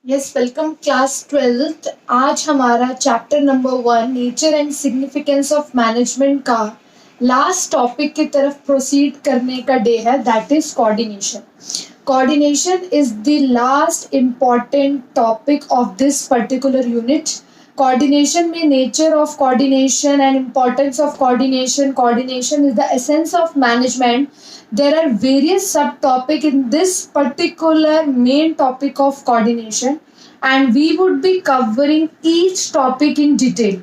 Yes welcome class 12th। आज हमारा chapter number 1 nature and significance of management का last topic की तरफ प्रोसीड करने का डे है, that is coordination. Coordination is the last important topic of this particular unit. Coordination में nature of coordination and importance of coordination, coordination is the essence of management. There are various subtopic in this particular main topic of coordination and we would be covering each topic in detail.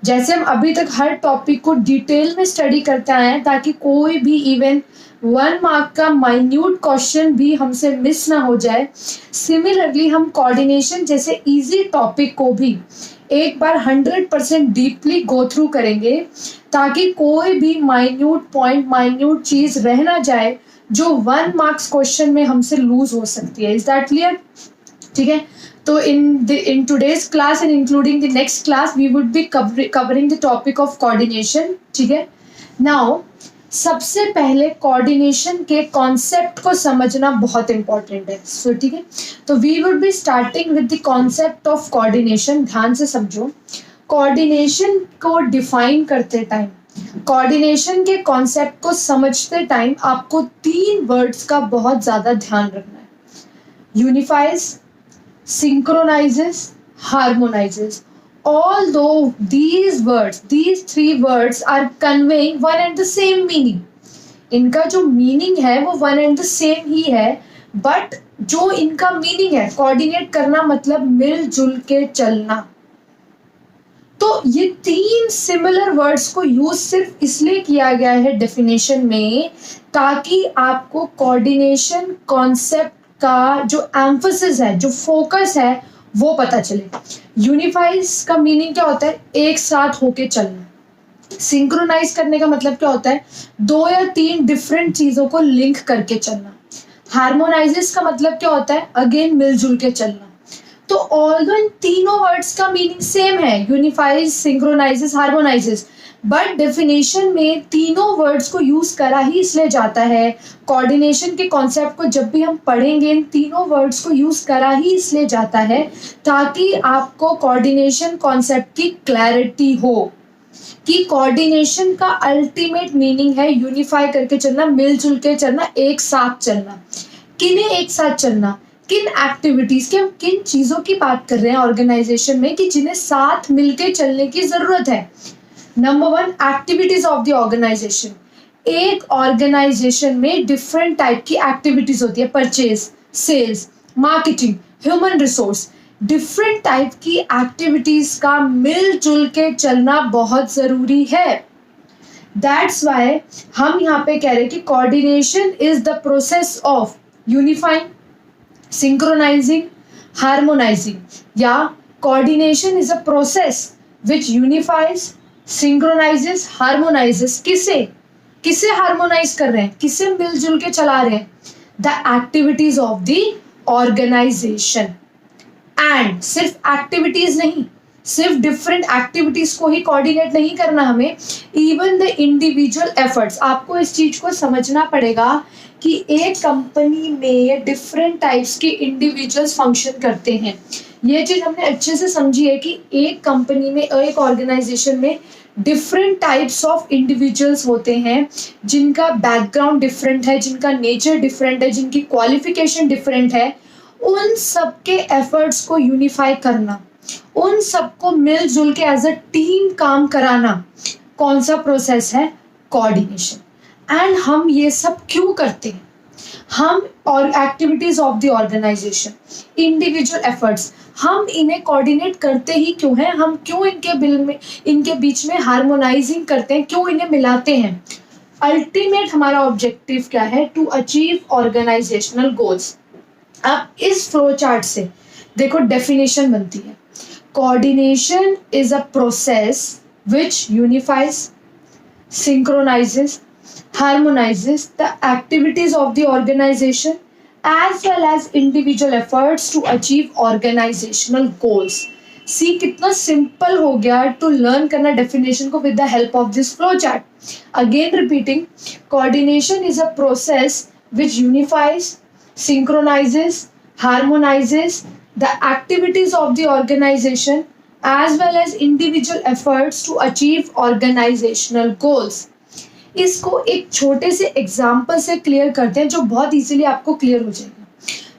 जैसे हम अभी तक हर topic को detail में study करते आए हैं ताकि कोई भी इवन 1 मार्क का माइन्यूट क्वेश्चन भी हमसे मिस ना हो जाए। सिमिलरली हम कोऑर्डिनेशन जैसे इजी टॉपिक को भी एक बार 100% डीपली गो थ्रू करेंगे ताकि कोई भी माइन्यूट पॉइंट, माइन्यूट चीज रह ना जाए जो 1 मार्क्स क्वेश्चन में हमसे लूज हो सकती है। Is that clear? ठीक है, तो in today's class and including the next class we would be covering the topic of coordination. ठीक है, नाउ सबसे पहले कोऑर्डिनेशन के कॉन्सेप्ट को समझना बहुत इंपॉर्टेंट है। सो ठीक है, तो we would be starting with the concept of coordination. ध्यान से समझो, कोऑर्डिनेशन को डिफाइन करते टाइम, कोऑर्डिनेशन के कॉन्सेप्ट को समझते टाइम आपको 3 वर्ड्स का बहुत ज्यादा ध्यान रखना है: unifies, synchronizes, harmonizes. Although these 3 words are conveying one and the same meaning. इनका जो मीनिंग है वो वन एंड द सेम ही है, बट जो इनका मीनिंग है, कोऑर्डिनेट करना मतलब मिलजुल के चलना। तो ये 3 सिमिलर वर्ड्स को यूज सिर्फ इसलिए किया गया है डेफिनेशन में ताकि आपको कोऑर्डिनेशन कॉन्सेप्ट का जो एम्फसिस है, जो फोकस है, वो पता चले। यूनिफाइज का मीनिंग क्या होता है? एक साथ होके चलना। सिंक्रोनाइज करने का मतलब क्या होता है? 2 या 3 डिफरेंट चीजों को लिंक करके चलना। हार्मोनाइजेस का मतलब क्या होता है? अगेन मिलजुल के चलना। तो ऑल्दो इन तीनों वर्ड्स का मीनिंग सेम है, यूनिफाइज, सिंक्रोनाइजेस, हार्मोनाइजेस, बट डेफिनेशन में तीनों वर्ड्स को यूज करा ही इसलिए जाता है। कोऑर्डिनेशन के कॉन्सेप्ट को जब भी हम पढ़ेंगे इन तीनों वर्ड्स को यूज करा ही इसलिए जाता है ताकि आपको कोऑर्डिनेशन कॉन्सेप्ट की क्लैरिटी हो कि कोऑर्डिनेशन का अल्टीमेट मीनिंग है यूनिफाई करके चलना, मिलजुल के चलना, एक साथ चलना। किन्हें एक साथ चलना? किन एक्टिविटीज के, हम किन चीजों की बात कर रहे हैं ऑर्गेनाइजेशन में कि जिन्हें साथ मिलके चलने की जरूरत है। Number 1, activities of the organization. एक ऑर्गेनाइजेशन में डिफरेंट टाइप की एक्टिविटीज होती है: purchase, sales, marketing, human resource. Different type की एक्टिविटीज का मिलजुल के चलना बहुत जरूरी है। दैट्स वाई हम यहाँ पे कह रहे हैं कि coordination is the process of unifying, synchronizing, harmonizing, या coordination is a process which unifies, synchronizes, harmonizes. किसे harmonize कर रहे हैं? किसे मिलजुल के चला रहे हैं? The activities of the organization. And सिर्फ activities नहीं, सिर्फ डिफरेंट एक्टिविटीज को ही कोऑर्डिनेट नहीं करना हमें, इवन द इंडिविजुअल एफर्ट्स। आपको इस चीज को समझना पड़ेगा कि एक कंपनी में डिफरेंट टाइप्स के इंडिविजुअल्स फंक्शन करते हैं। ये चीज हमने अच्छे से समझी है कि एक कंपनी में, एक ऑर्गेनाइजेशन में डिफरेंट टाइप्स ऑफ इंडिविजुअल्स होते हैं जिनका बैकग्राउंड डिफरेंट है, जिनका नेचर डिफरेंट है, जिनकी क्वालिफिकेशन डिफरेंट है। उन सबके एफर्ट्स को यूनिफाई करना, उन सबको मिलजुल के एज अ टीम काम कराना, कौन सा प्रोसेस है? कोऑर्डिनेशन। एंड हम ये सब क्यों करते हैं? हम और activities of the organization, individual efforts, हम इन्हें कोऑर्डिनेट करते ही क्यों हैं? हम क्यों इनके बीच में हार्मोनाइजिंग करते हैं? क्यों इन्हें मिलाते हैं? अल्टीमेट हमारा ऑब्जेक्टिव क्या है? To achieve organizational goals. अब इस फ्लो चार्ट से देखो डेफिनेशन बनती है: coordination is a process which unifies, synchronizes, harmonizes the activities of the organization as well as individual efforts to achieve organizational goals. See कितना simple हो गया to learn करना डेफिनेशन को with the help of this flow chart. Again repeating, coordination is a process which unifies, synchronizes, harmonizes the activities of the organization as well as individual efforts to achieve organizational goals. इसको एक छोटे से example से clear करते हैं जो बहुत easily आपको क्लियर हो जाएगा.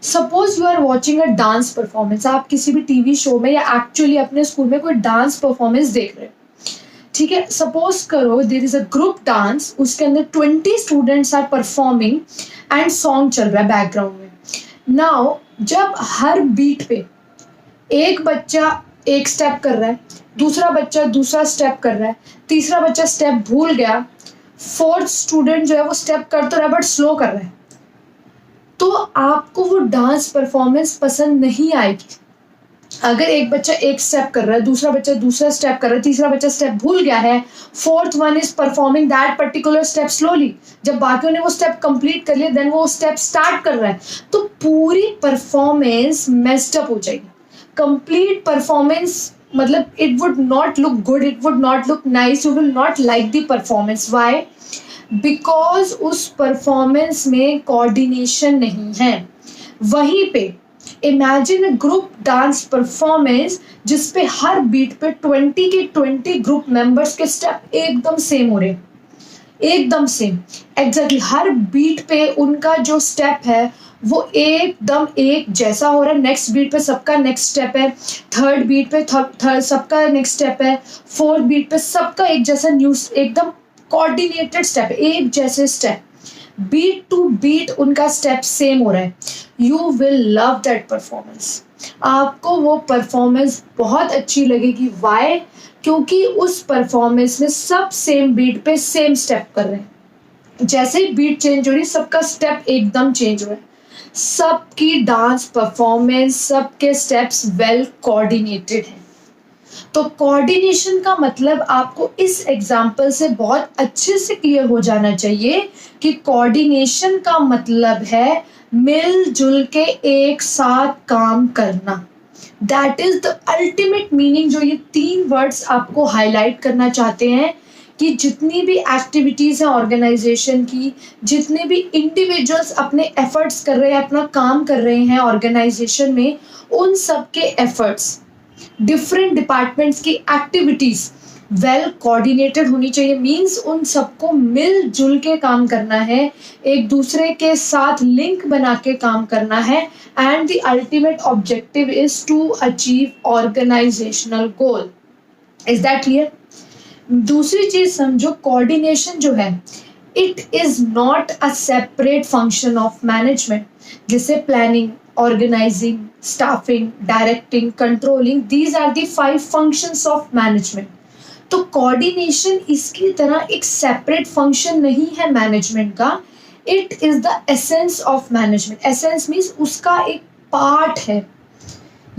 Suppose you are watching a dance performance. आप किसी भी टीवी शो में या एक्चुअली अपने स्कूल में कोई डांस परफॉर्मेंस देख रहे हो, ठीक है. सपोज करो there is a group dance, उसके अंदर 20 students are performing and song चल रहा है बैकग्राउंड में. नाउ जब हर बीट पे एक बच्चा एक स्टेप कर रहा है, दूसरा बच्चा दूसरा स्टेप कर रहा है, तीसरा बच्चा स्टेप भूल गया, फोर्थ स्टूडेंट जो है वो स्टेप कर तो रहा है बट स्लो कर रहा है, तो आपको वो डांस परफॉर्मेंस पसंद नहीं आएगी. अगर एक बच्चा एक स्टेप कर रहा है, दूसरा बच्चा दूसरा स्टेप कर रहा है, तीसरा बच्चा स्टेप भूल गया है, fourth one is performing that particular step slowly, जब बाकियों ने वो स्टेप कंप्लीट कर लिया देन वो स्टेप स्टार्ट कर रहा है, तो पूरी परफॉर्मेंस मेस्ड अप हो जाएगी. कंप्लीट परफॉर्मेंस मतलब it would not look good, it would not look nice, you will not like the performance. Why? Because उस परफॉर्मेंस में कोऑर्डिनेशन नहीं है. वहीं पे imagine a group dance performance जिसपे हर बीट पे 20 के 20 ग्रुप मेंबर्स के स्टेप एकदम सेम हो रहे, एकदम सेम एग्जैक्टली. हर बीट पे उनका जो स्टेप है वो एकदम एक जैसा हो रहा है. नेक्स्ट बीट पे सबका नेक्स्ट स्टेप है, थर्ड बीट पे थर्ड सबका नेक्स्ट स्टेप है, फोर्थ बीट पे सबका एक जैसा न्यूज एकदम कोऑर्डिनेटेड स्टेप, एक जैसे स्टेप, बीट टू बीट उनका स्टेप सेम हो रहा है. You will love that performance. आपको वो परफॉर्मेंस बहुत अच्छी लगेगी. व्हाई? क्योंकि उस परफॉर्मेंस में सब सेम बीट पे सेम स्टेप कर रहे हैं. जैसे ही बीट चेंज हो रही है सबका स्टेप एकदम चेंज हो रहा है. सबकी डांस परफॉर्मेंस, सबके स्टेप्स वेल कोऑर्डिनेटेड है. तो कोऑर्डिनेशन का मतलब आपको इस एग्जाम्पल से बहुत अच्छे से क्लियर हो जाना चाहिए कि कोऑर्डिनेशन का मतलब है मिलजुल के एक साथ काम करना. That is the ultimate meaning. जो ये 3 वर्ड्स आपको हाईलाइट करना चाहते हैं कि जितनी भी एक्टिविटीज हैं ऑर्गेनाइजेशन की, जितने भी इंडिविजुअल्स अपने एफर्ट्स कर रहे हैं, अपना काम कर रहे हैं ऑर्गेनाइजेशन में, उन सब के एफर्ट्स, डिफरेंट डिपार्टमेंट्स की एक्टिविटीज वेल कोऑर्डिनेटेड होनी चाहिए. मींस उन सबको मिलजुल के काम करना है, एक दूसरे के साथ लिंक बना के काम करना है. And the ultimate objective is to achieve organizational goal. Is that clear? दूसरी चीज समझो, कोऑर्डिनेशन जो है it is not a separate function of management. जैसे planning, organizing, staffing, directing, controlling, these are the 5 functions of management. तो coordination इसकी तरह एक separate function नहीं है management का. It is the essence of management. Essence means उसका एक part है.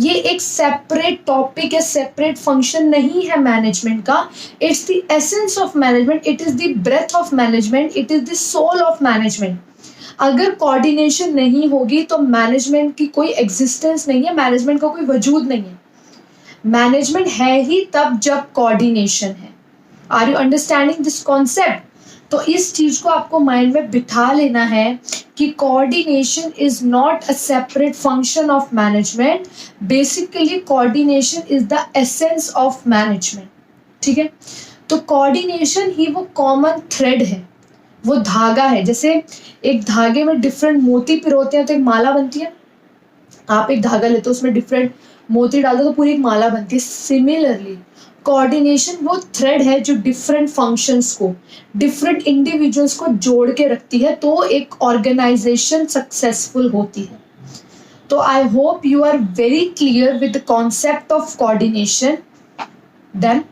ये एक separate topic या separate function नहीं है management का. It's the essence of management. It is the breath of management. It is the soul of management. अगर कोऑर्डिनेशन नहीं होगी तो मैनेजमेंट की कोई एग्जिस्टेंस नहीं है, मैनेजमेंट का कोई वजूद नहीं है. मैनेजमेंट है ही तब जब कोऑर्डिनेशन है. Are you understanding this concept? तो इस चीज को आपको माइंड में बिठा लेना है कि coordination is not a separate function of management. Basically coordination is the essence of management. ठीक है, तो कोऑर्डिनेशन ही वो कॉमन थ्रेड है, वो धागा है. जैसे एक धागे में डिफरेंट मोती पिरोते हैं तो एक माला बनती है. आप एक धागा लेते हो उसमें डिफरेंट मोती डालते हो तो पूरी एक माला बनती है. सिमिलरली कोऑर्डिनेशन वो थ्रेड है जो डिफरेंट फंक्शंस को, डिफरेंट इंडिविजुअल्स को जोड़ के रखती है, तो एक ऑर्गेनाइजेशन सक्सेसफुल होती है. तो I hope you are very clear with the concept of coordination. Then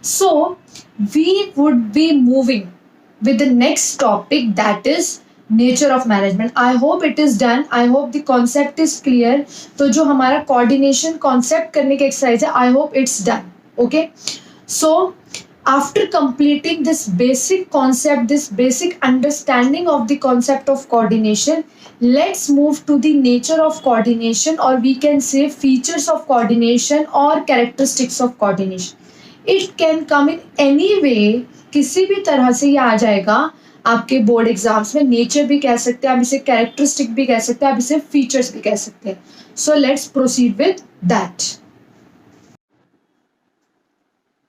so we would be moving with the next topic, that is nature of management. I hope it is done. I hope the concept is clear. तो जो हमारा coordination concept करने के exercise है, I hope it's done. Okay. So after completing this basic concept, this basic understanding of the concept of coordination, let's move to the nature of coordination, or we can say features of coordination or characteristics of coordination. It can come in any way. किसी भी तरह से ये आ जाएगा. आपके board exams में। Nature भी कह सकते हैं आप इसे, कैरेक्टरिस्टिक भी कह सकते हैं आप इसे, फीचर्स भी कह सकते हैं। So let's proceed with that.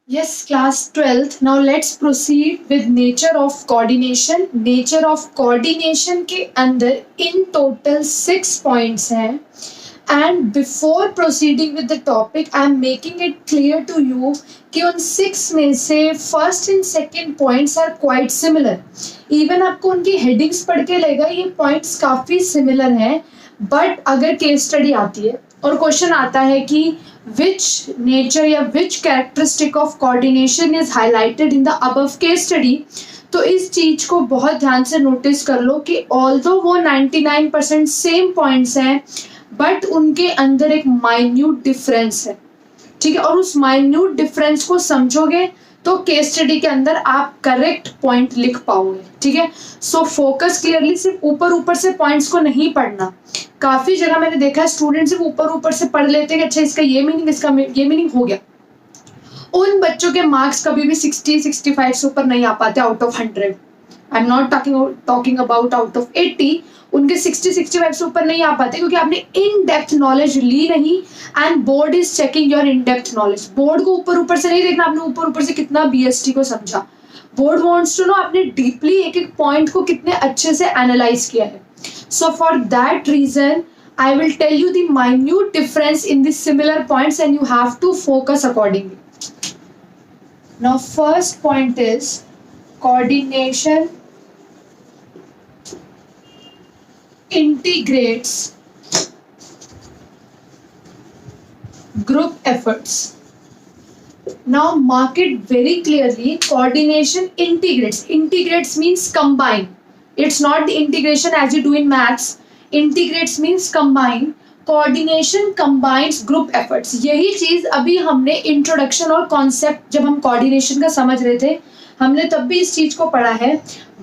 Yes, class 12th. Now let's proceed with nature of coordination. Nature of coordination के अंदर in total 6 points हैं. And before proceeding with the topic, I am making it clear to you कि उन 6 में से first and second points are quite similar. Even आपको उनकी headings पढ़ के लगेगा ये points काफ़ी similar हैं, but अगर case study आती है और क्वेश्चन आता है कि which nature या which characteristic of coordination is highlighted in the above case study, तो इस चीज को बहुत ध्यान से नोटिस कर लो कि although वो 99% सेम पॉइंट्स हैं बट उनके अंदर एक माइन्यूट डिफरेंस है, ठीक है, और उस माइन्यूट डिफरेंस को समझोगे तो केस स्टडी के अंदर आप करेक्ट पॉइंट लिख पाओगे, ठीक है। सो फोकस क्लियरली, सिर्फ ऊपर ऊपर से पॉइंट्स को नहीं पढ़ना। काफी जगह मैंने देखा है स्टूडेंट सिर्फ ऊपर ऊपर से पढ़ लेते हैं कि अच्छा इसका ये मीनिंग, इसका ये मीनिंग हो गया। उन बच्चों के मार्क्स कभी भी 60-65 से ऊपर नहीं आ पाते out of 100। I am not talking about out of 80। उनके 60-65 से ऊपर नहीं आ पाते क्योंकि आपने इन डेप्थ नॉलेज ली नहीं, and board is checking your in depth knowledge. Board को ऊपर ऊपर से नहीं देखना आपने ऊपर ऊपर से कितना बीएसटी को समझा। बोर्ड वांट्स टू नो आपने डीपली एक एक पॉइंट को कितने अच्छे से एनालाइज किया है। So for that reason I will tell you the minute difference in the similar points and you have to focus accordingly. Now first point is coordination integrates group efforts. Now mark it very clearly. Coordination integrates. Integrates means combine. It's not the integration as you do in maths. Integrates means combine. Coordination combines group efforts. यही चीज अभी हमने introduction और concept जब हम coordination का समझ रहे थे हमने तब भी इस चीज को पढ़ा है।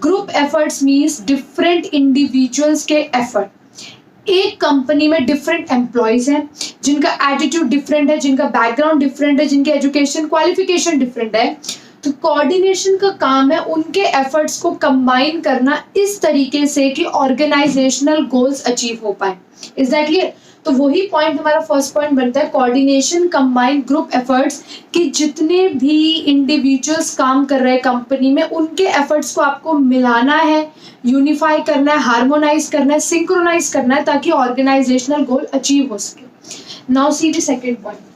Group efforts means different individuals के एफर्ट। एक कंपनी में डिफरेंट एम्प्लॉयज हैं जिनका एटीट्यूड डिफरेंट है, जिनका बैकग्राउंड डिफरेंट है, जिनकी एजुकेशन क्वालिफिकेशन डिफरेंट है। तो कोऑर्डिनेशन का काम है उनके एफर्ट्स को कंबाइन करना इस तरीके से कि ऑर्गेनाइजेशनल गोल्स अचीव हो पाए। Is that clear? तो वही पॉइंट हमारा फर्स्ट पॉइंट बनता है, कोऑर्डिनेशन कंबाइन ग्रुप एफर्ट्स, कि जितने भी इंडिविजुअल्स काम कर रहे हैं कंपनी में उनके एफर्ट्स को आपको मिलाना है, यूनिफाई करना है, हार्मोनाइज करना है, सिंक्रोनाइज करना है ताकि ऑर्गेनाइजेशनल गोल अचीव हो सके। Now see the second point.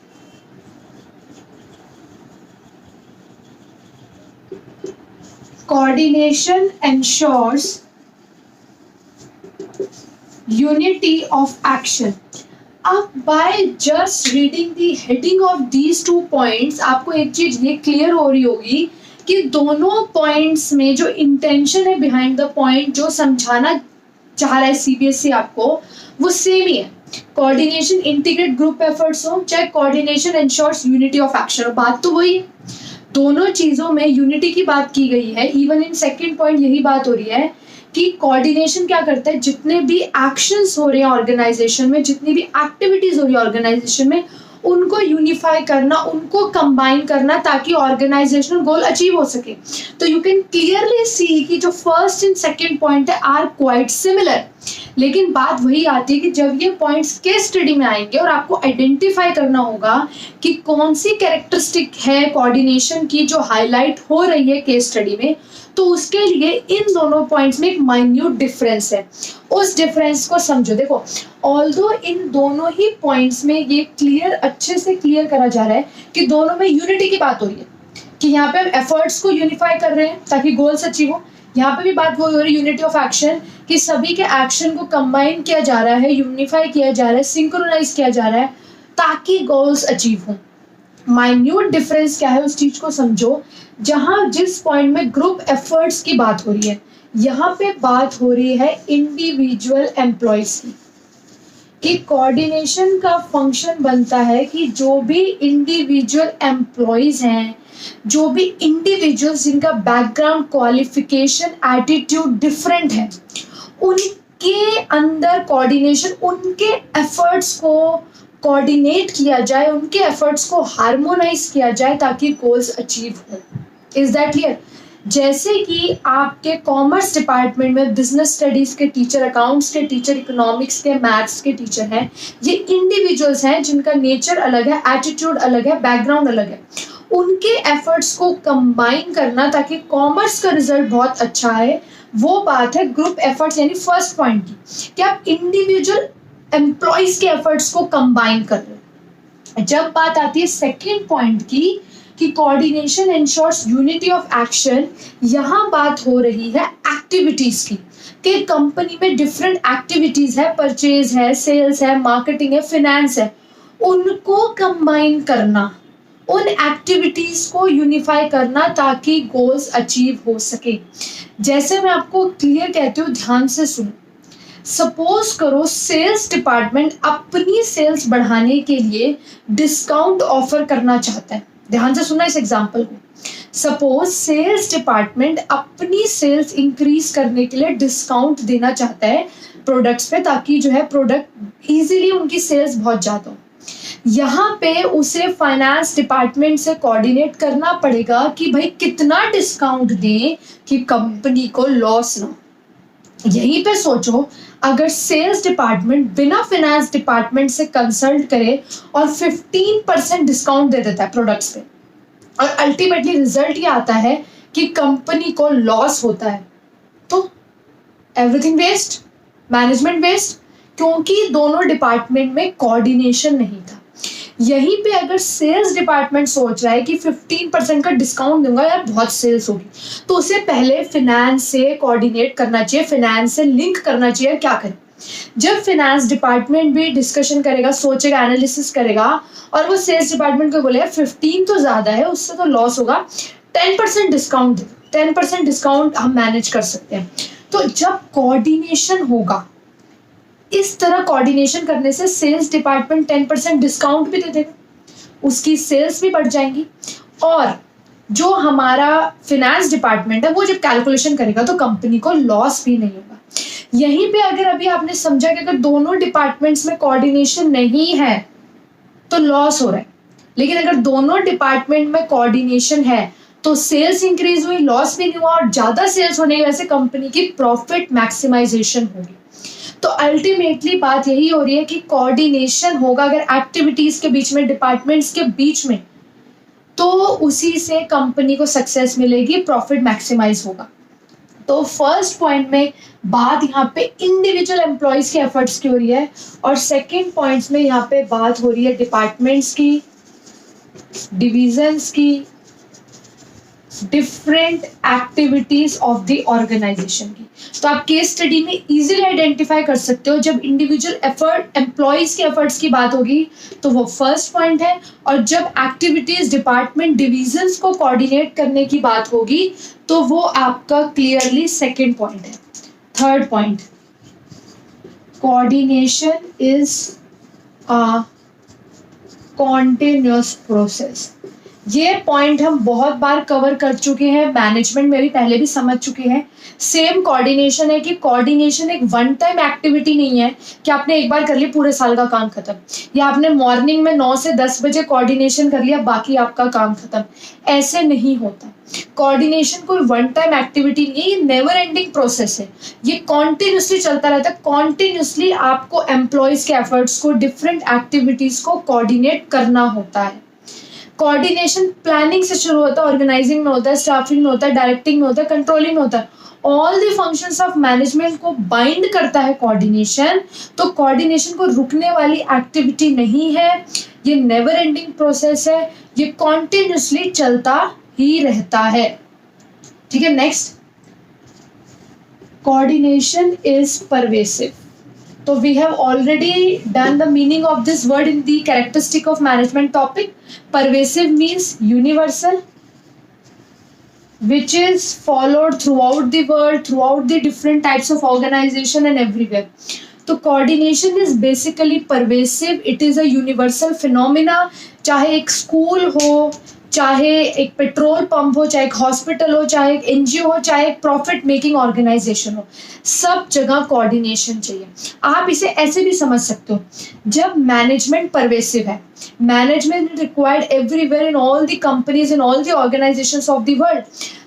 Coordination ensures unity of action. अब by just reading the heading of these two points आपको एक चीज ये क्लियर हो रही होगी कि दोनों पॉइंट्स में जो इंटेंशन है बिहाइंड द पॉइंट, जो समझाना चाह रहा है सीबीएसई आपको, वो सेम ही है। कोऑर्डिनेशन इंटीग्रेट ग्रुप एफर्ट्स हो चाहे coordination ensures unity of action, बात तो वही है। दोनों चीजों में यूनिटी की बात की गई है। इवन इन सेकंड पॉइंट यही बात हो रही है कि कोऑर्डिनेशन क्या करता है, जितने भी एक्शंस हो रहे हैं ऑर्गेनाइजेशन में, जितनी भी एक्टिविटीज हो रही है ऑर्गेनाइजेशन में, उनको यूनिफाई करना, उनको कंबाइन करना ताकि ऑर्गेनाइजेशनल गोल अचीव हो सके। तो यू कैन क्लियरली सी कि जो फर्स्ट एंड सेकंड पॉइंट है आर क्वाइट सिमिलर। लेकिन बात वही आती है कि जब ये पॉइंट्स केस स्टडी में आएंगे और आपको आइडेंटिफाई करना होगा कि कौन सी कैरेक्टरिस्टिक है कोऑर्डिनेशन की जो हाईलाइट हो रही है केस स्टडी में, तो उसके लिए इन दोनों पॉइंट्स में एक माइन्यूट डिफरेंस है। उस डिफरेंस को समझो। देखो, ऑल्दो इन दोनों ही पॉइंट्स में ये क्लियर, अच्छे से क्लियर करा जा रहा है कि दोनों में यूनिटी की बात हो रही है, कि यहाँ पे हम एफर्ट्स को यूनिफाई कर रहे हैं ताकि गोल्स अचीव हो। यहाँ पे भी बात वो हो रही है यूनिटी ऑफ एक्शन, कि सभी के एक्शन को कंबाइन किया जा रहा है, यूनिफाई किया जा रहा है, सिंक्रोनाइज किया जा रहा है ताकि गोल्स अचीव हो। माइन्यूट डिफरेंस क्या है उस चीज को समझो। जहां जिस पॉइंट में ग्रुप एफर्ट्स की बात हो रही है, यहाँ पे बात हो रही है इंडिविजुअल एम्प्लॉयज की, कि कोऑर्डिनेशन का फंक्शन बनता है कि जो भी इंडिविजुअल एम्प्लॉयज हैं, जो भी इंडिविजुअल्स जिनका बैकग्राउंड, क्वालिफिकेशन, एटीट्यूड डिफरेंट है, उनके अंदर कोऑर्डिनेशन, उनके एफर्ट्स को कोऑर्डिनेट किया जाए, उनके एफर्ट्स को हार्मोनाइज किया जाए ताकि गोल्स अचीव हो। Is that clear? जैसे कि आपके कॉमर्स डिपार्टमेंट में बिजनेस स्टडीज के टीचर, अकाउंट्स के टीचर, इकोनॉमिक्स के, मैथ्स के टीचर हैं, ये इंडिविजुअल्स हैं जिनका नेचर अलग है, एटीट्यूड अलग है, बैकग्राउंड अलग है। उनके एफर्ट्स को कंबाइन करना ताकि कॉमर्स का रिजल्ट बहुत अच्छा है, वो बात है ग्रुप एफर्ट्स यानी फर्स्ट पॉइंट की, कि आप इंडिविजुअल एम्प्लॉयज के एफर्ट्स को कंबाइन कर रहे हो। जब बात आती है सेकेंड पॉइंट की कि coordination ensures unity of action, यहाँ बात हो रही है एक्टिविटीज की, कि कंपनी में डिफरेंट एक्टिविटीज है, परचेज है, सेल्स है, मार्केटिंग है, फिनेंस है, उनको कंबाइन करना, उन एक्टिविटीज को यूनिफाई करना ताकि गोल्स अचीव हो सके। जैसे मैं आपको क्लियर कहती हूँ, ध्यान से सुनो। सपोज करो सेल्स डिपार्टमेंट अपनी सेल्स बढ़ाने के लिए डिस्काउंट ऑफर करना चाहता है। ध्यान से सुना इस एग्जांपल को। सपोज सेल्स डिपार्टमेंट अपनी सेल्स इंक्रीज करने के लिए डिस्काउंट देना चाहता है प्रोडक्ट्स पे, ताकि जो है प्रोडक्ट इजीली उनकी सेल्स बहुत ज्यादा हो। यहाँ पे उसे फाइनेंस डिपार्टमेंट से कोऑर्डिनेट करना पड़ेगा कि भाई कितना डिस्काउंट दें कि कंपनी को लॉस ना। यहीं पे सोचो, अगर सेल्स डिपार्टमेंट बिना फाइनेंस डिपार्टमेंट से कंसल्ट करे और 15% डिस्काउंट दे देता है प्रोडक्ट्स पे, और अल्टीमेटली रिजल्ट ये आता है कि कंपनी को लॉस होता है, तो एवरीथिंग वेस्ट, मैनेजमेंट वेस्ट, क्योंकि दोनों डिपार्टमेंट में कोऑर्डिनेशन नहीं था। यहीं पे अगर सेल्स डिपार्टमेंट सोच रहा है कि 15% का डिस्काउंट दूंगा यार बहुत सेल्स होगी, तो उसे पहले फिनेंस से कोऑर्डिनेट करना चाहिए, फिनेंस से लिंक करना चाहिए। क्या करें, जब फिनेंस डिपार्टमेंट भी डिस्कशन करेगा, सोचेगा, एनालिसिस करेगा, और वो सेल्स डिपार्टमेंट को बोलेगा 15 तो ज्यादा है, उससे तो लॉस होगा, 10% डिस्काउंट, 10% डिस्काउंट हम मैनेज कर सकते हैं। तो जब कोऑर्डिनेशन होगा, इस तरह कोऑर्डिनेशन करने से सेल्स डिपार्टमेंट 10% डिस्काउंट भी दे देगा, उसकी सेल्स भी बढ़ जाएंगी, और जो हमारा फिनेंस डिपार्टमेंट है वो जब कैलकुलेशन करेगा तो कंपनी को लॉस भी नहीं होगा। यहीं पे अगर अभी आपने समझा कि अगर दोनों डिपार्टमेंट्स में कोऑर्डिनेशन नहीं है तो लॉस हो रहा है, लेकिन अगर दोनों डिपार्टमेंट में कोऑर्डिनेशन है तो सेल्स इंक्रीज हुई, लॉस भी नहीं हुआ, और ज्यादा सेल्स होने की वजह से कंपनी की प्रॉफिट मैक्सिमाइजेशन होगी। तो अल्टीमेटली बात यही हो रही है कि कोऑर्डिनेशन होगा अगर एक्टिविटीज के बीच में, डिपार्टमेंट्स के बीच में, तो उसी से कंपनी को सक्सेस मिलेगी, प्रॉफिट मैक्सिमाइज होगा। तो फर्स्ट पॉइंट में बात यहाँ पे इंडिविजुअल एम्प्लॉयज के एफर्ट्स की हो रही है, और सेकंड पॉइंट्स में यहाँ पे बात हो रही है डिपार्टमेंट्स की, डिविजन्स की, different activities of the organization की। तो आप केस स्टडी में इजीली आइडेंटिफाई कर सकते हो, जब इंडिविजुअल एफर्ट, एम्प्लॉयज के एफर्ट्स की बात होगी तो वो फर्स्ट पॉइंट है, और जब एक्टिविटीज, डिपार्टमेंट, डिविजन्स को कोऑर्डिनेट करने की बात होगी तो वो आपका क्लियरली सेकेंड पॉइंट है। Third point, coordination is a continuous process. ये पॉइंट हम बहुत बार कवर कर चुके हैं, मैनेजमेंट में भी पहले भी समझ चुके हैं। सेम कोऑर्डिनेशन है कि कोऑर्डिनेशन एक वन टाइम एक्टिविटी नहीं है कि आपने एक बार कर ली पूरे साल का काम खत्म, या आपने मॉर्निंग में 9 से 10 बजे कोऑर्डिनेशन कर लिया बाकी आपका काम खत्म, ऐसे नहीं होता। कोऑर्डिनेशन कोई वन टाइम एक्टिविटी नहीं है, ये नेवर एंडिंग प्रोसेस है, ये कॉन्टिन्यूसली चलता रहता है। कॉन्टिन्यूसली आपको एम्प्लॉयज के एफर्ट्स को, डिफरेंट एक्टिविटीज को कोऑर्डिनेट करना होता है। कोऑर्डिनेशन प्लानिंग से शुरू होता है, ऑर्गेनाइजिंग में होता है, स्टाफिंग में होता है, डायरेक्टिंग में होता है, कंट्रोलिंग में होता है, all the functions of management को बाइंड करता है कोऑर्डिनेशन। तो कोऑर्डिनेशन को रुकने वाली एक्टिविटी नहीं है, ये नेवर एंडिंग प्रोसेस है, ये कॉन्टिन्यूसली चलता ही रहता है। ठीक है, next, coordination is pervasive. So we have already done the meaning of this word in the characteristic of management topic. Pervasive means universal, which is followed throughout the world, throughout the different types of organization and everywhere. तो coordination is basically pervasive. It is a universal phenomena. चाहे एक school हो, चाहे एक petrol pump हो, चाहे एक hospital हो, चाहे एक एनजीओ हो, चाहे एक प्रॉफिट मेकिंग ऑर्गेनाइजेशन हो, सब जगह कोऑर्डिनेशन चाहिए। आप इसे ऐसे भी समझ सकते हो, जब मैनेजमेंट परवेसिव है, management required everywhere in all the companies, in all the organizations of the world,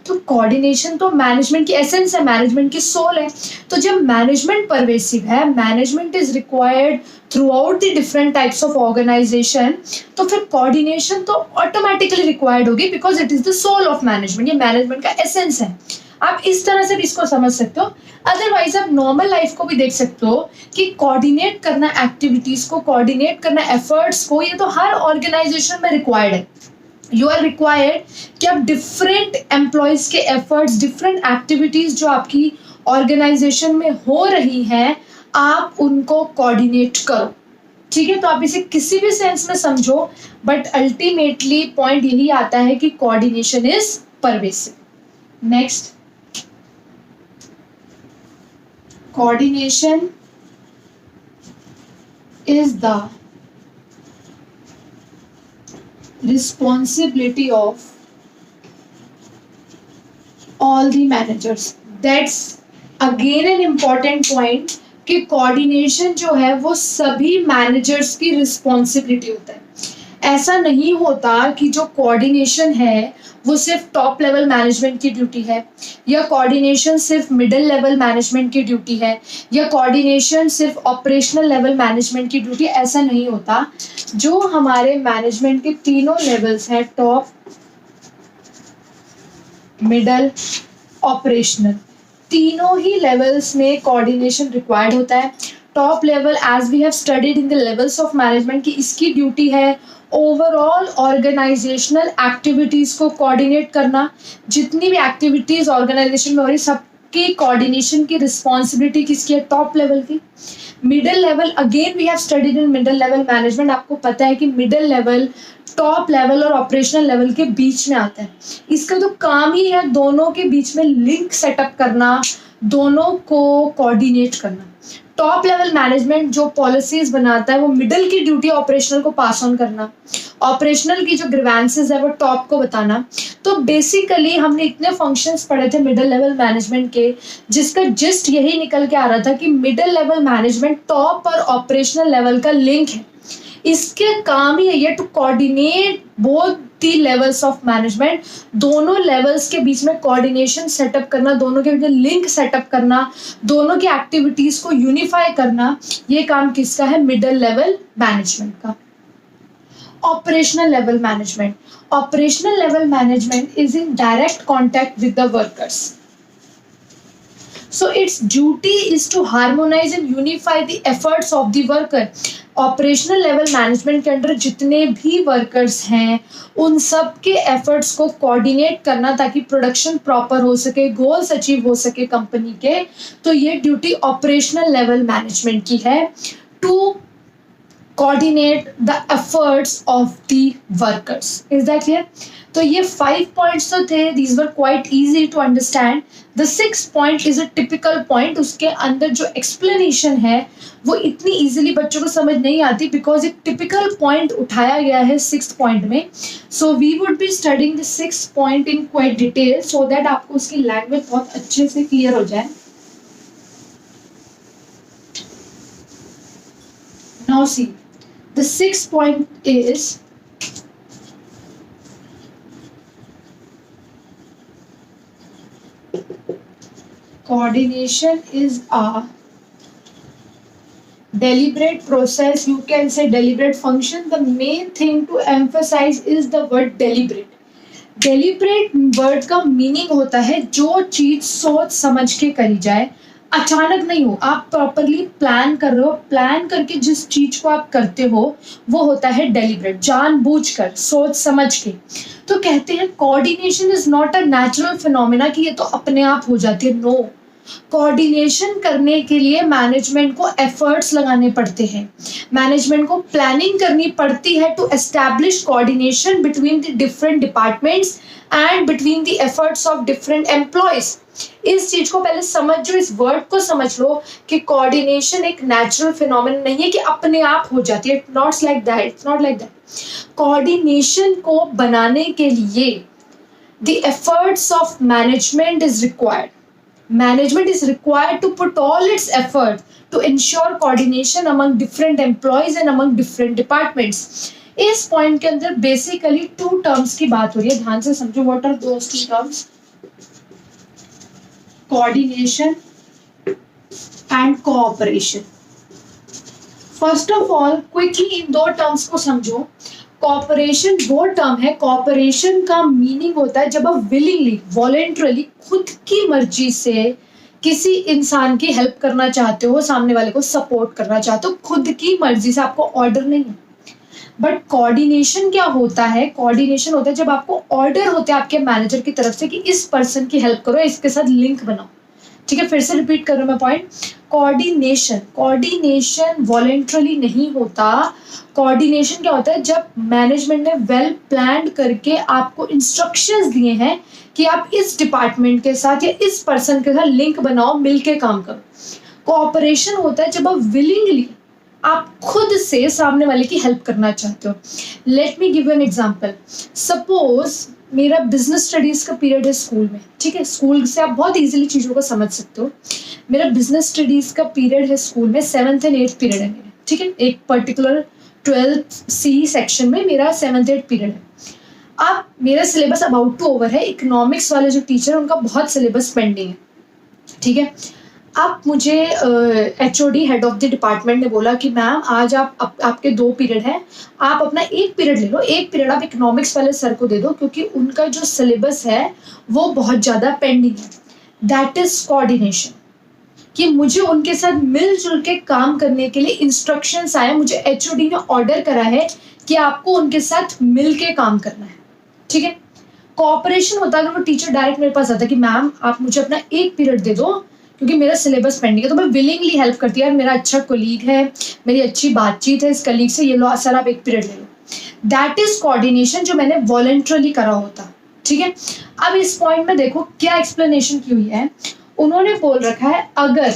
तो कोऑर्डिनेशन तो मैनेजमेंट की एसेंस है, मैनेजमेंट की सोल है। तो जब मैनेजमेंट परवेसिव है, management is required throughout the different types of organization, तो फिर कोऑर्डिनेशन तो ऑटोमेटिकली रिक्वायर्ड होगी, because it is the soul of management, ये मैनेजमेंट का एसेंस है। आप इस तरह से भी इसको समझ सकते हो। अदरवाइज आप नॉर्मल लाइफ को भी देख सकते हो कि कोऑर्डिनेट करना एक्टिविटीज को, कोऑर्डिनेट करना एफर्ट्स को, ये तो हर ऑर्गेनाइजेशन में रिक्वायर्ड है। यू आर रिक्वायर्ड कि आप डिफरेंट एम्प्लॉयज के एफर्ट्स, डिफरेंट एक्टिविटीज जो आपकी ऑर्गेनाइजेशन में हो रही हैं, आप उनको कोऑर्डिनेट करो। ठीक है, तो आप इसे किसी भी सेंस में समझो, बट अल्टीमेटली पॉइंट यही आता है कि coordination is pervasive. Next, coordination is the responsibility of all the managers. That's again an important point कि coordination जो है वो सभी managers की responsibility होता है। ऐसा नहीं होता कि जो कोऑर्डिनेशन है वो सिर्फ टॉप लेवल मैनेजमेंट की ड्यूटी है, या कोऑर्डिनेशन सिर्फ मिडिल लेवल मैनेजमेंट की ड्यूटी है, या कोऑर्डिनेशन सिर्फ ऑपरेशनल लेवल मैनेजमेंट की ड्यूटी। ऐसा नहीं होता। जो हमारे मैनेजमेंट के तीनों लेवल्स हैं, टॉप, मिडल, ऑपरेशनल, तीनों ही लेवल्स में कोऑर्डिनेशन रिक्वायर्ड होता है। Top level, as we have studied in the levels of management, की इसकी ड्यूटी है ओवरऑल ऑर्गेनाइजेशनल एक्टिविटीज को कोऑर्डिनेट करना। जितनी भी एक्टिविटीज ऑर्गेनाइजेशन में हो रही, सबकी कोऑर्डिनेशन की रिस्पॉन्सिबिलिटी किसकी है? टॉप लेवल की। Middle level, again we have studied in middle level management, आपको पता है कि मिडिल लेवल टॉप लेवल और ऑपरेशनल लेवल के बीच में आता है। इसका तो काम ही है दोनों के बीच में लिंक सेटअप करना, दोनों को कोऑर्डिनेट करना। टॉप लेवल मैनेजमेंट जो पॉलिसीज बनाता है, वो मिडिल की ड्यूटी ऑपरेशनल को पास ऑन करना, ऑपरेशनल की जो ग्रीवेंसेस है वो टॉप को बताना। तो बेसिकली हमने इतने फंक्शंस पढ़े थे मिडिल लेवल मैनेजमेंट के, जिसका जस्ट यही निकल के आ रहा था कि मिडिल लेवल मैनेजमेंट टॉप और ऑपरेशनल लेवल का लिंक है। इसके काम ही है to coordinate both the levels of management, दोनों लेवल्स के बीच में कोऑर्डिनेशन सेटअप करना, दोनों के बीच में लिंक सेटअप करना, दोनों की एक्टिविटीज को यूनिफाई करना, ये काम किसका है? मिडिल लेवल मैनेजमेंट का। Operational level management, operational level management is in direct contact with the workers, so its duty is to harmonize and unify the efforts of the worker. Operational level management के under जितने भी workers हैं, उन सब के efforts को coordinate करना ताकि प्रोडक्शन प्रॉपर हो सके, गोल्स अचीव हो सके कंपनी के। तो ये ड्यूटी ऑपरेशनल लेवल मैनेजमेंट की है, to coordinate the efforts of the workers. Is that clear? तो ये 5 points तो थे, these were quite easy to understand. The 6th point is a typical point. उसके अंदर जो explanation है वो इतनी easily बच्चों को समझ नहीं आती, because एक typical point उठाया गया है 6th point में. So we would be studying the 6th point in quite detail so that आपको उसकी language बहुत अच्छे से clear हो जाए. Now see, the 6th point is coordination is a deliberate process. You can say deliberate function. The main thing to emphasize is the word deliberate. Deliberate word का meaning होता है जो चीज सोच समझ के करी जाए, अचानक नहीं हो। आप प्रॉपरली प्लान कर रहे हो, प्लान करके जिस चीज को आप करते हो वो होता है डेलिब्रेट, जानबूझकर, सोच समझ के। तो कहते हैं coordination is not a natural phenomena कि ये तो अपने आप हो जाती है। नो, कोऑर्डिनेशन करने के लिए मैनेजमेंट को एफर्ट्स लगाने पड़ते हैं, मैनेजमेंट को प्लानिंग करनी पड़ती है to establish coordination between the different departments and between the efforts of different employees. इस चीज को पहले समझो, इस वर्ड को समझ लो कि कोऑर्डिनेशन एक नेचुरल फिनोमेना नहीं है कि अपने आप हो जाती है। It's not like that, it's not like that. Coordination को बनाने के लिए the efforts of management is required. Management is required to put all its effort to ensure coordination among different employees and among different departments. इस point के अंदर basically 2 terms की बात हो रही है, ध्यान से समझो। What are those 2 terms? Coordination and cooperation. First of all quickly इन दो टर्म्स को समझो। कोऑपरेशन वो टर्म है, कोऑपरेशन का मीनिंग होता है जब आप विलिंगली, वॉलेंटरली, खुद की मर्जी से किसी इंसान की हेल्प करना चाहते हो, सामने वाले को सपोर्ट करना चाहते हो, खुद की मर्जी से, आपको ऑर्डर नहीं है। बट कोऑर्डिनेशन क्या होता है? कोऑर्डिनेशन होता है जब आपको ऑर्डर होते हैं आपके मैनेजर की तरफ से कि इस पर्सन की हेल्प करो, इसके साथ लिंक बनाओ। ठीक है, फिर से रिपीट कर रहा हूं मैं पॉइंट। कोऑर्डिनेशन वॉलेंटरली नहीं होता। कोऑर्डिनेशन क्या होता है? जब मैनेजमेंट ने वेल प्लान करके आपको इंस्ट्रक्शंस दिए हैं कि आप इस डिपार्टमेंट के साथ या इस पर्सन के साथ लिंक बनाओ, मिलके काम करो। कोऑपरेशन होता है जब आप विलिंगली, आप खुद से सामने वाले की हेल्प करना चाहते हो। Let me give you an example. Suppose मेरा बिजनेस स्टडीज का पीरियड है स्कूल में। ठीक है, स्कूल से आप बहुत इजीली चीज़ों को समझ सकते हो। मेरा बिजनेस स्टडीज का पीरियड है स्कूल में, 7th and 8th पीरियड है मेरे। ठीक है, एक पर्टिकुलर 12C सेक्शन में मेरा 7th 8th पीरियड है। अब मेरा सिलेबस अबाउट टू ओवर है। इकोनॉमिक्स वाले जो टीचर है उनका बहुत सिलेबस पेंडिंग है। ठीक है, अब मुझे HOD head of the department ने बोला कि मैम आज आपके 2 पीरियड हैं, आप अपना 1 पीरियड ले लो, 1 पीरियड आप इकोनॉमिक्स वाले सर को दे दो क्योंकि उनका जो सिलेबस है वो बहुत ज़्यादा पेंडिंग है। दैट इज कोऑर्डिनेशन, कि मुझे उनके साथ मिलजुल के काम करने के लिए इंस्ट्रक्शंस आए, मुझे HOD ने ऑर्डर करा है कि आपको उनके साथ मिल के काम करना है। ठीक है, कोऑपरेशन होता है अगर वो टीचर डायरेक्ट मेरे पास आता है कि मैम आप मुझे अपना 1 पीरियड दे दो क्योंकि मेरा सिलेबस पेंडिंग है, तो मैं विलिंगली हेल्प करती है। यार मेरा अच्छा कोलीग है, मेरी अच्छी बातचीत है इस कलीग से, ये लो सर आप 1 पीरियड ले लो। दैट इज कोऑर्डिनेशन जो मैंने वॉलेंटरली करा होता। ठीक है, अब इस पॉइंट में देखो क्या एक्सप्लेनेशन की हुई है। उन्होंने बोल रखा है अगर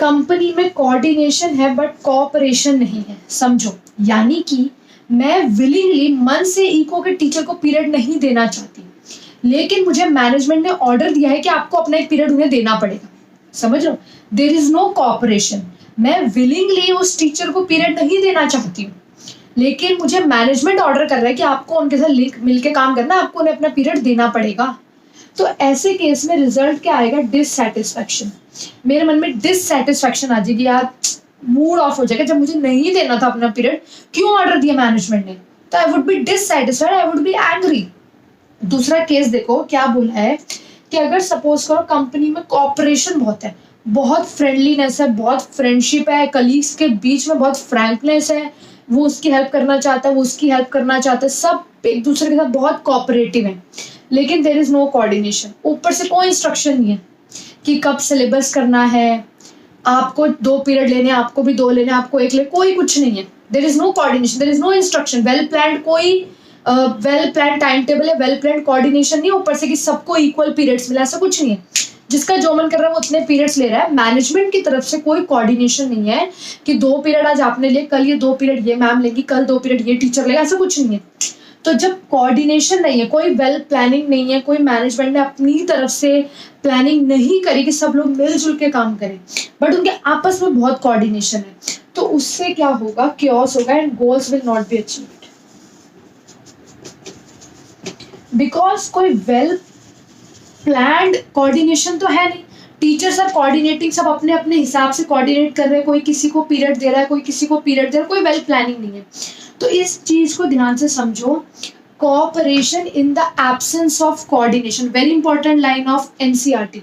कंपनी में कोऑर्डिनेशन है बट कोऑपरेशन नहीं है, समझो, यानी कि मैं विलिंगली मन से इको के टीचर को पीरियड नहीं देना चाहती, लेकिन मुझे मैनेजमेंट ने ऑर्डर दिया है कि आपको अपना 1 पीरियड उन्हें देना पड़ेगा। समझ लो, देयर इज नो कोऑपरेशन। मैं विलिंगली उस टीचर को पीरियड नहीं देना चाहती हूँ, लेकिन मुझे मैनेजमेंट ऑर्डर कर रहा है कि आपको उनके साथ लिंक मिलके काम करना, आपको उन्हें अपना पीरियड देना पड़ेगा। तो ऐसे केस में रिजल्ट क्या आएगा? डिससैटिस्फैक्शन। मेरे मन में डिससैटिस्फैक्शन आ जाएगी, यार मूड ऑफ हो जाएगा, जब मुझे नहीं देना था अपना पीरियड, क्यों ऑर्डर दिया मैनेजमेंट ने? तो I would be dissatisfied, I would be angry. दूसरा केस देखो क्या बोला है कि अगर सपोज करो कंपनी में कोऑपरेशन बहुत है, बहुत फ्रेंडलीनेस है, बहुत फ्रेंडशिप है, कलीग्स के बीच में बहुत फ्रैंकनेस है, वो उसकी हेल्प करना चाहता है, वो उसकी हेल्प करना चाहता है, सब एक दूसरे के साथ बहुत कोऑपरेटिव है, लेकिन देयर इज नो कोऑर्डिनेशन। ऊपर से कोई इंस्ट्रक्शन नहीं है कि कब सिलेबस करना है, आपको 2 पीरियड लेने, आपको भी 2 लेने, आपको 1 ले, कोई कुछ नहीं है। There is no coordination, there is no instruction, well planned, कोई वेल प्लान टाइम टेबल है, वेल प्लान कोऑर्डिनेशन नहीं, ऊपर से कि सबको इक्वल पीरियड्स मिला, ऐसा कुछ नहीं है। जिसका जो मन कर रहा है वो उतने पीरियड्स ले रहा है। मैनेजमेंट की तरफ से कोई कोऑर्डिनेशन नहीं है कि 2 पीरियड आज आपने लिए, कल ये 2 पीरियड ये मैम लेगी, कल 2 पीरियड ये टीचर लेगा, ऐसा कुछ नहीं है। तो जब कोऑर्डिनेशन नहीं है, कोई वेल प्लानिंग नहीं है, कोई मैनेजमेंट ने अपनी तरफ से प्लानिंग नहीं करी कि सब लोग मिलजुल के काम करें, बट उनके आपस में बहुत कोऑर्डिनेशन है, तो उससे क्या होगा? क्योस होगा and goals will not be achieved. Because कोई वेल प्लान्ड कोऑर्डिनेशन तो है नहीं। टीचर्स आर कोऑर्डिनेटिंग, सब अपने अपने हिसाब से कोऑर्डिनेट कर रहे हैं, कोई किसी को पीरियड दे रहा है, कोई किसी को पीरियड दे रहा है, कोई वेल प्लानिंग नहीं है। तो इस चीज को ध्यान से समझो। Cooperation in the absence of coordination, very important line of NCERT।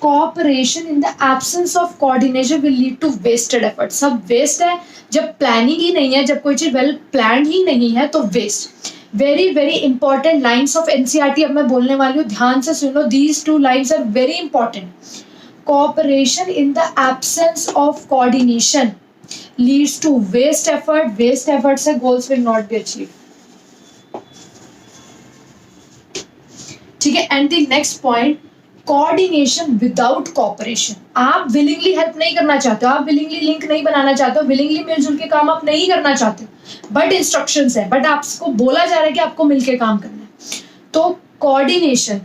Cooperation in the absence of coordination will lead to wasted effort. सब वेस्ट है जब प्लानिंग ही नहीं है, जब कोई चीज वेल प्लान्ड ही नहीं है तो waste. Very very important lines of NCERT अब मैं बोलने वाली हूँ, ध्यान से सुनो। These 2 lines are very important. Cooperation in the absence of coordination leads to waste effort से goals will not be achieved। ठीक है, and the next point, coordination without cooperation. आप विलिंगली हेल्प नहीं करना चाहते हो, आप विलिंगली लिंक नहीं बनाना चाहते हो, विलिंगली मिलजुल के काम आप नहीं करना चाहते, बट इंस्ट्रक्शंस है, बट आपको बोला जा रहा है कि आपको मिलके काम करना है। तो कोऑर्डिनेशन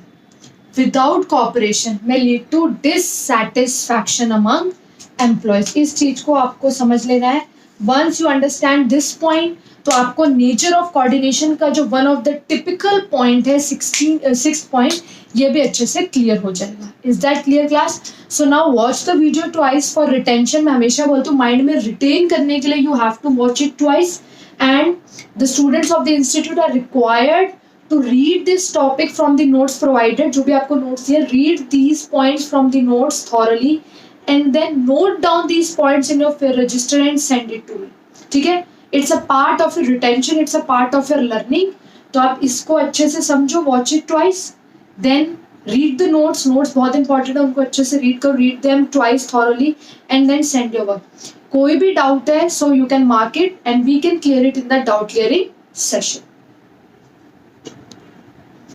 विदाउट कोऑपरेशन में lead to dissatisfaction among employees. इस चीज को आपको समझ लेना है। Once you understand this point तो आपको नेचर ऑफ कोऑर्डिनेशन का जो one of the typical point है 6 पॉइंट, ये भी अच्छे से क्लियर हो जाएगा. Is that clear class? So now watch the video twice for retention. मैं हमेशा बोलती हूँ माइंड में रिटेन करने के लिए you have to watch it twice, and the students of the institute are required to read this topic from the notes provided. जो भी आपको notes दिए, read these points from the notes thoroughly and then note down these points in your register and send it to me. ठीक है? It's a part of your retention, it's a part of your learning. तो आप इसको अच्छे से समझो, watch it twice, then read the notes. Notes बहुत important है, उनको अच्छे से read करो, read them twice thoroughly and then send your work. कोई भी doubt है, so you can mark it and we can clear it in the doubt clearing session.